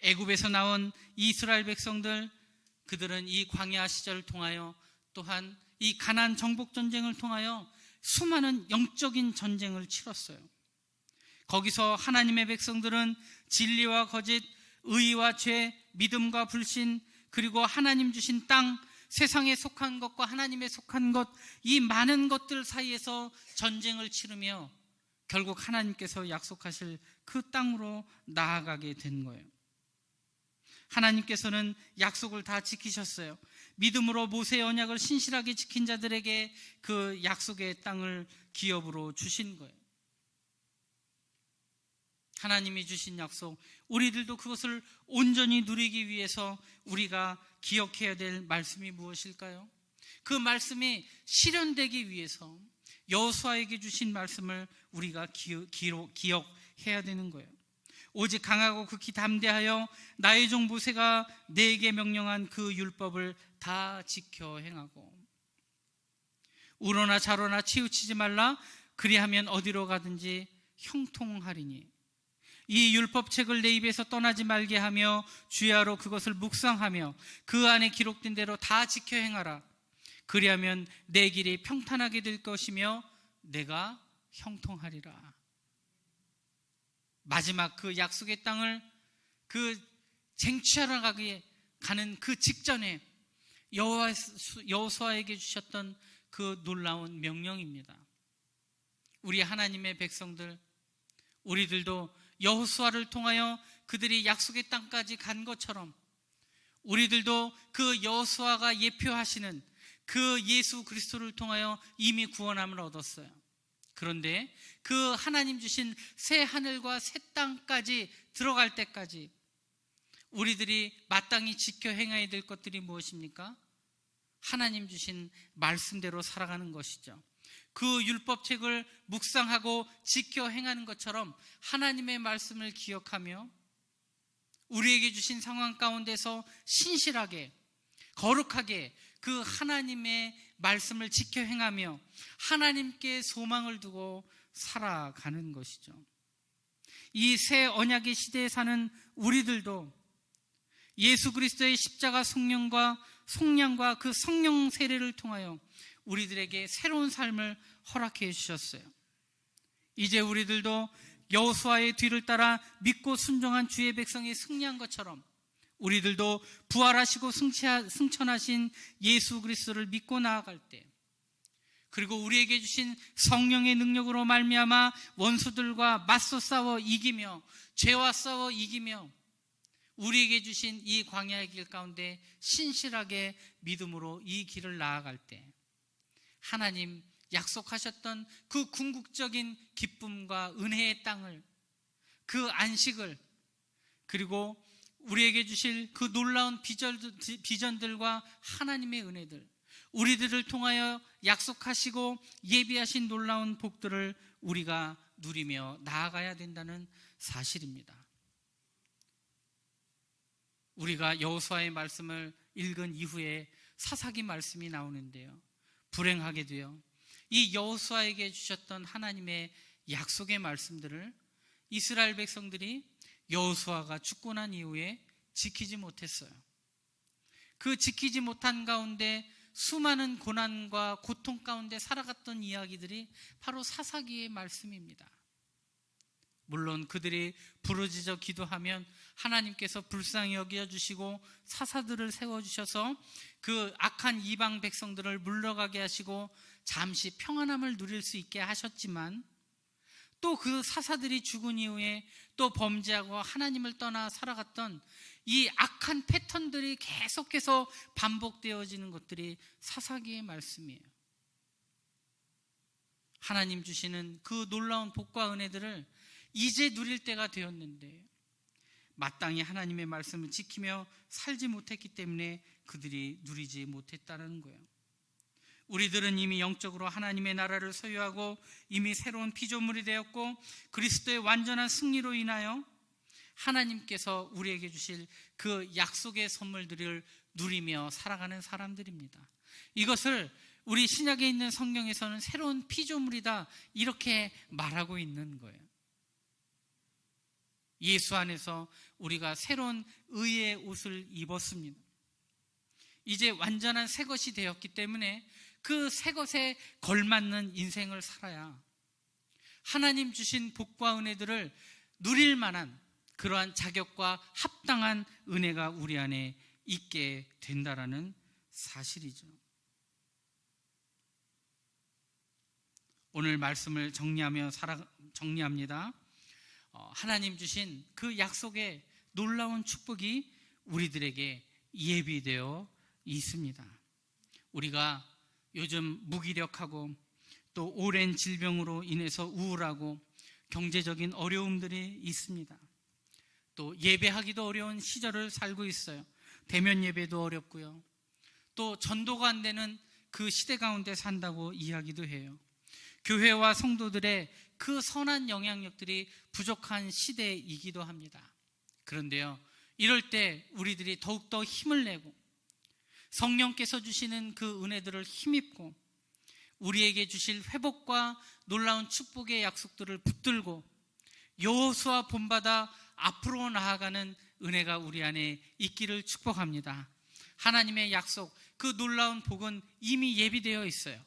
애굽에서 나온 이스라엘 백성들, 그들은 이 광야 시절을 통하여 또한 이 가나안 정복 전쟁을 통하여 수많은 영적인 전쟁을 치렀어요. 거기서 하나님의 백성들은 진리와 거짓, 의와 죄, 믿음과 불신, 그리고 하나님 주신 땅, 세상에 속한 것과 하나님에 속한 것, 이 많은 것들 사이에서 전쟁을 치르며 결국 하나님께서 약속하실 그 땅으로 나아가게 된 거예요. 하나님께서는 약속을 다 지키셨어요. 믿음으로 모세의 언약을 신실하게 지킨 자들에게 그 약속의 땅을 기업으로 주신 거예요. 하나님이 주신 약속, 우리들도 그것을 온전히 누리기 위해서 우리가 기억해야 될 말씀이 무엇일까요? 그 말씀이 실현되기 위해서 여호수아에게 주신 말씀을 우리가 기억해야 되는 거예요. 오직 강하고 극히 담대하여 나의 종 모세가 내게 명령한 그 율법을 다 지켜 행하고, 우로나 좌로나 치우치지 말라. 그리하면 어디로 가든지 형통하리니, 이 율법책을 내 입에서 떠나지 말게 하며 주야로 그것을 묵상하며 그 안에 기록된 대로 다 지켜 행하라. 그리하면 내 길이 평탄하게 될 것이며 내가 형통하리라. 마지막 그 약속의 땅을 그 쟁취하러 가는 그 직전에 여호수아에게 주셨던 그 놀라운 명령입니다. 우리 하나님의 백성들, 우리들도 여호수아를 통하여 그들이 약속의 땅까지 간 것처럼 우리들도 그 여호수아가 예표하시는 그 예수 그리스도를 통하여 이미 구원함을 얻었어요. 그런데 그 하나님 주신 새 하늘과 새 땅까지 들어갈 때까지 우리들이 마땅히 지켜 행해야 될 것들이 무엇입니까? 하나님 주신 말씀대로 살아가는 것이죠. 그 율법책을 묵상하고 지켜 행하는 것처럼 하나님의 말씀을 기억하며 우리에게 주신 상황 가운데서 신실하게, 거룩하게 그 하나님의 말씀을 지켜 행하며 하나님께 소망을 두고 살아가는 것이죠. 이 새 언약의 시대에 사는 우리들도 예수 그리스도의 십자가 속량과 그 성령 세례를 통하여 우리들에게 새로운 삶을 허락해 주셨어요. 이제 우리들도 여호수아의 뒤를 따라 믿고 순종한 주의 백성이 승리한 것처럼 우리들도 부활하시고 승천하신 예수 그리스도를 믿고 나아갈 때, 그리고 우리에게 주신 성령의 능력으로 말미암아 원수들과 맞서 싸워 이기며 죄와 싸워 이기며 우리에게 주신 이 광야의 길 가운데 신실하게 믿음으로 이 길을 나아갈 때 하나님 약속하셨던 그 궁극적인 기쁨과 은혜의 땅을, 그 안식을, 그리고 우리에게 주실 그 놀라운 비전들과 하나님의 은혜들, 우리들을 통하여 약속하시고 예비하신 놀라운 복들을 우리가 누리며 나아가야 된다는 사실입니다. 우리가 여호수아의 말씀을 읽은 이후에 사사기 말씀이 나오는데요, 불행하게도요, 이 여호수아에게 주셨던 하나님의 약속의 말씀들을 이스라엘 백성들이 여호수아가 죽고 난 이후에 지키지 못했어요. 그 지키지 못한 가운데 수많은 고난과 고통 가운데 살아갔던 이야기들이 바로 사사기의 말씀입니다. 물론 그들이 부르짖어 기도하면 하나님께서 불쌍히 여겨주시고 사사들을 세워주셔서 그 악한 이방 백성들을 물러가게 하시고 잠시 평안함을 누릴 수 있게 하셨지만, 또 그 사사들이 죽은 이후에 또 범죄하고 하나님을 떠나 살아갔던 이 악한 패턴들이 계속해서 반복되어지는 것들이 사사기의 말씀이에요. 하나님 주시는 그 놀라운 복과 은혜들을 이제 누릴 때가 되었는데 마땅히 하나님의 말씀을 지키며 살지 못했기 때문에 그들이 누리지 못했다는 거예요. 우리들은 이미 영적으로 하나님의 나라를 소유하고 이미 새로운 피조물이 되었고 그리스도의 완전한 승리로 인하여 하나님께서 우리에게 주실 그 약속의 선물들을 누리며 살아가는 사람들입니다. 이것을 우리 신약에 있는 성경에서는 새로운 피조물이다 이렇게 말하고 있는 거예요. 예수 안에서 우리가 새로운 의의 옷을 입었습니다. 이제 완전한 새 것이 되었기 때문에 그 새 것에 걸맞는 인생을 살아야 하나님 주신 복과 은혜들을 누릴 만한 그러한 자격과 합당한 은혜가 우리 안에 있게 된다라는 사실이죠. 오늘 말씀을 정리합니다. 하나님 주신 그 약속의 놀라운 축복이 우리들에게 예비되어 있습니다. 우리가 요즘 무기력하고 또 오랜 질병으로 인해서 우울하고 경제적인 어려움들이 있습니다. 또 예배하기도 어려운 시절을 살고 있어요. 대면 예배도 어렵고요. 또 전도가 안 되는 그 시대 가운데 산다고 이야기도 해요. 교회와 성도들의 그 선한 영향력들이 부족한 시대이기도 합니다. 그런데요, 이럴 때 우리들이 더욱더 힘을 내고 성령께서 주시는 그 은혜들을 힘입고 우리에게 주실 회복과 놀라운 축복의 약속들을 붙들고 여호수아 본받아 앞으로 나아가는 은혜가 우리 안에 있기를 축복합니다. 하나님의 약속, 그 놀라운 복은 이미 예비되어 있어요.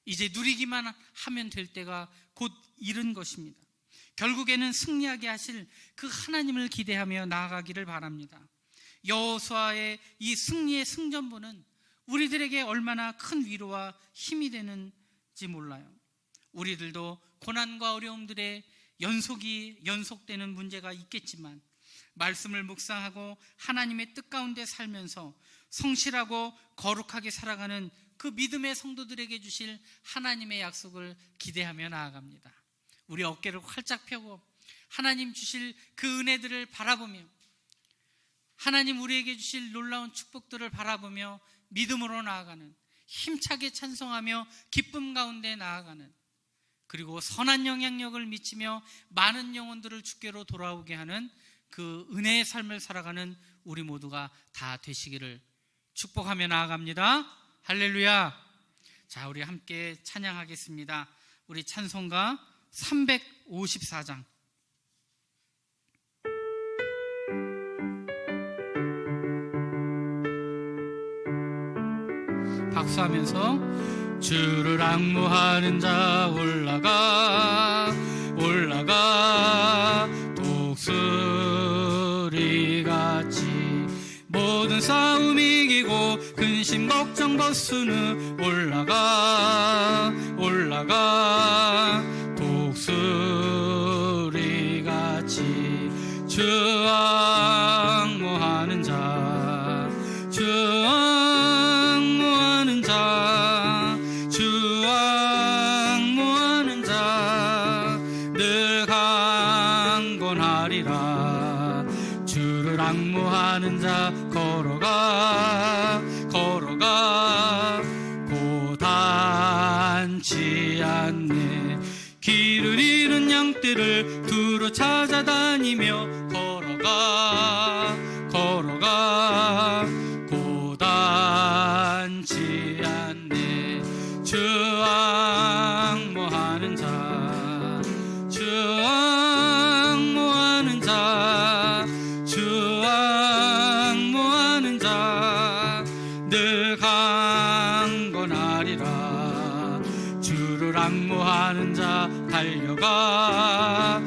이제 누리기만 하면 될 때가 곧 이른 것입니다. 결국에는 승리하게 하실 그 하나님을 기대하며 나아가기를 바랍니다. 여호수아의 이 승리의 승전보는 우리들에게 얼마나 큰 위로와 힘이 되는지 몰라요. 우리들도 고난과 어려움들의 연속되는 문제가 있겠지만 말씀을 묵상하고 하나님의 뜻 가운데 살면서 성실하고 거룩하게 살아가는 그 믿음의 성도들에게 주실 하나님의 약속을 기대하며 나아갑니다. 우리 어깨를 활짝 펴고 하나님 주실 그 은혜들을 바라보며 하나님 우리에게 주실 놀라운 축복들을 바라보며 믿음으로 나아가는, 힘차게 찬송하며 기쁨 가운데 나아가는, 그리고 선한 영향력을 미치며 많은 영혼들을 주께로 돌아오게 하는 그 은혜의 삶을 살아가는 우리 모두가 다 되시기를 축복하며 나아갑니다. 할렐루야. 자, 우리 함께 찬양하겠습니다. 우리 찬송가 354장. 박수하면서 주를 앙무하는 자 올라가 독수리같이 모든 싸움 이기고 근심 걱정 벗은 후 올라가 독수리같이 주 앙모하는 자 걸어가 고단치 않네. 길을 잃은 양떼를 두루 찾아다니며 걸어가 고단치 않네. 주 앙모하는 자, 주 앙모하는 자, 주 앙모하는 자, 늘 강건하리라. 주를 앙모하는 자 달려가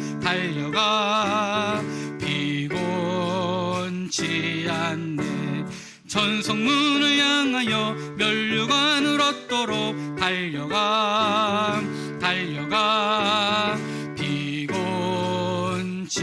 피곤치 않네. 천성문을 향하여 멸류관을 얻도록 달려가 피곤치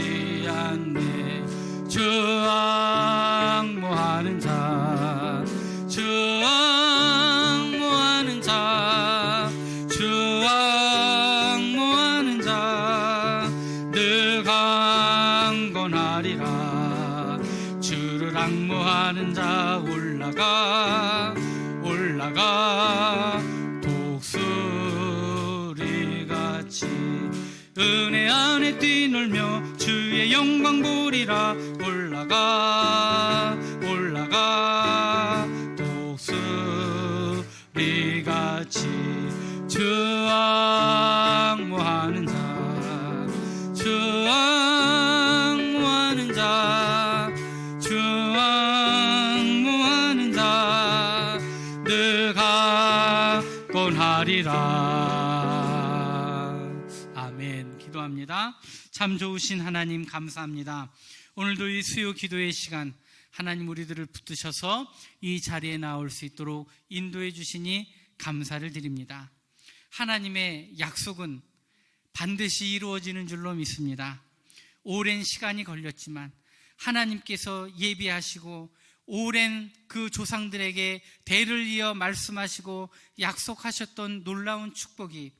않네. 주 앙모하는 자, 주 앙모하는 자, 주 앙모하는 자, 늘 강건하리라. 주를 앙모하는 자 올라가 독수리같이 은혜 안에 뛰놀며 주의 영광 보리라. 올라가 독수리같이 주 앙모하는 자, 주 앙모하는 자, 주 앙모하는 자, 늘 강건하리라. 아멘. 기도합니다. 참 좋으신 하나님 감사합니다. 오늘도 이 수요 기도의 시간 하나님 우리들을 붙드셔서 이 자리에 나올 수 있도록 인도해 주시니 감사를 드립니다. 하나님의 약속은 반드시 이루어지는 줄로 믿습니다. 오랜 시간이 걸렸지만 하나님께서 예비하시고 오랜 그 조상들에게 대를 이어 말씀하시고 약속하셨던 놀라운 축복이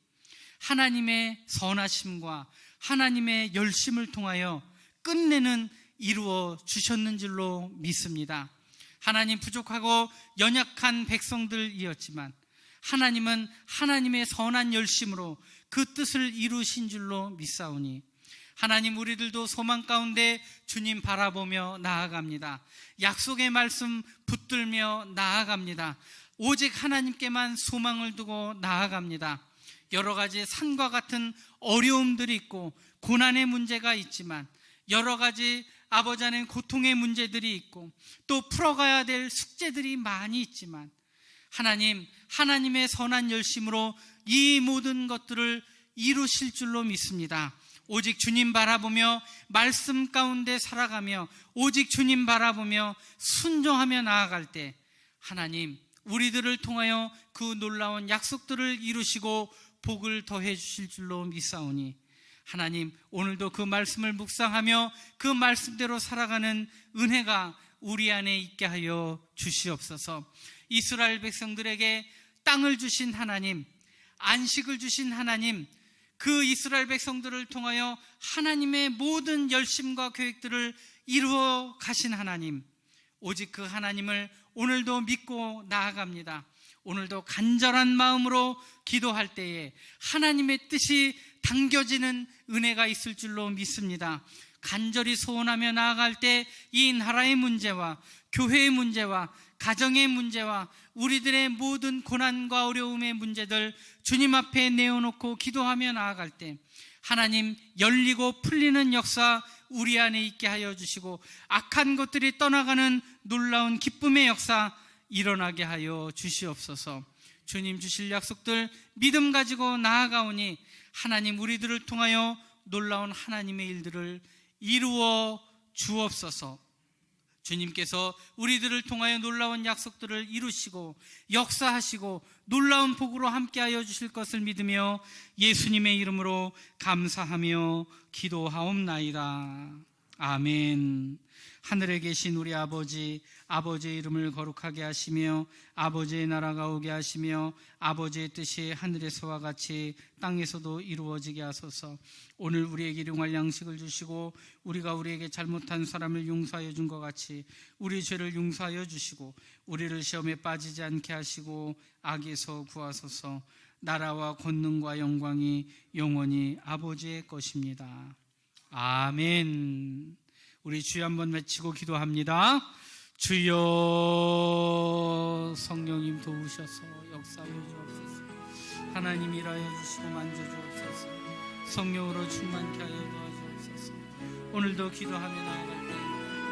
하나님의 선하심과 하나님의 열심을 통하여 끝내는 이루어 주셨는 줄로 믿습니다. 하나님 부족하고 연약한 백성들이었지만 하나님은 하나님의 선한 열심으로 그 뜻을 이루신 줄로 믿사오니 하나님 우리들도 소망 가운데 주님 바라보며 나아갑니다. 약속의 말씀 붙들며 나아갑니다. 오직 하나님께만 소망을 두고 나아갑니다. 여러 가지 산과 같은 어려움들이 있고 고난의 문제가 있지만 여러 가지 아버지 안에 고통의 문제들이 있고 또 풀어가야 될 숙제들이 많이 있지만 하나님, 하나님의 선한 열심으로 이 모든 것들을 이루실 줄로 믿습니다. 오직 주님 바라보며 말씀 가운데 살아가며 오직 주님 바라보며 순종하며 나아갈 때 하나님 우리들을 통하여 그 놀라운 약속들을 이루시고 복을 더해 주실 줄로 믿사오니 하나님 오늘도 그 말씀을 묵상하며 그 말씀대로 살아가는 은혜가 우리 안에 있게 하여 주시옵소서. 이스라엘 백성들에게 땅을 주신 하나님, 안식을 주신 하나님, 그 이스라엘 백성들을 통하여 하나님의 모든 열심과 계획들을 이루어 가신 하나님, 오직 그 하나님을 오늘도 믿고 나아갑니다. 오늘도 간절한 마음으로 기도할 때에 하나님의 뜻이 당겨지는 은혜가 있을 줄로 믿습니다. 간절히 소원하며 나아갈 때 이 나라의 문제와 교회의 문제와 가정의 문제와 우리들의 모든 고난과 어려움의 문제들 주님 앞에 내어놓고 기도하며 나아갈 때 하나님 열리고 풀리는 역사 우리 안에 있게 하여 주시고 악한 것들이 떠나가는 놀라운 기쁨의 역사 일어나게 하여 주시옵소서. 주님 주실 약속들 믿음 가지고 나아가오니 하나님 우리들을 통하여 놀라운 하나님의 일들을 이루어 주옵소서. 주님께서 우리들을 통하여 놀라운 약속들을 이루시고 역사하시고 놀라운 복으로 함께하여 주실 것을 믿으며 예수님의 이름으로 감사하며 기도하옵나이다. 아멘. 하늘에 계신 우리 아버지, 아버지의 이름을 거룩하게 하시며 아버지의 나라가 오게 하시며 아버지의 뜻이 하늘에서와 같이 땅에서도 이루어지게 하소서. 오늘 우리에게 일용할 양식을 주시고 우리가 우리에게 잘못한 사람을 용서하여 준 것 같이 우리 죄를 용서하여 주시고 우리를 시험에 빠지지 않게 하시고 악에서 구하소서. 나라와 권능과 영광이 영원히 아버지의 것입니다. 아멘. 우리 주여 한번 외치고 기도합니다. 주여, 성령님 도우셔서 역사하여 주옵소서. 하나님 일하여 주시고 만져주옵소서. 성령으로 충만케 하여 도와주옵소서. 오늘도 기도하며 나아갈 때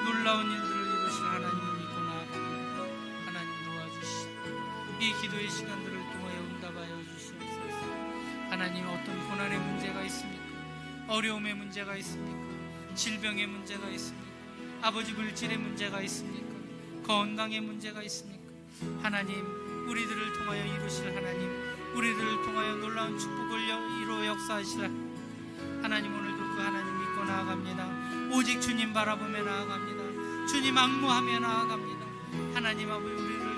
놀라운 일들을 이루실 하나님을 믿고 나아갑니다. 하나님 도와주시고 이 기도의 시간들을 통하여 응답하여 주시옵소서. 하나님, 어떤 고난의 문제가 있습니까? 어려움의 문제가 있습니까? 질병의 문제가 있습니까? 아버지, 물질의 문제가 있습니까? 건강의 문제가 있습니까? 하나님, 우리들을 통하여 이루실 하나님, 우리들을 통하여 놀라운 축복을 이루어 역사하실 하나님, 오늘도 그 하나님 믿고 나아갑니다. 오직 주님 바라보며 나아갑니다. 주님 악무하며 나아갑니다. 하나님 아버지, 우리를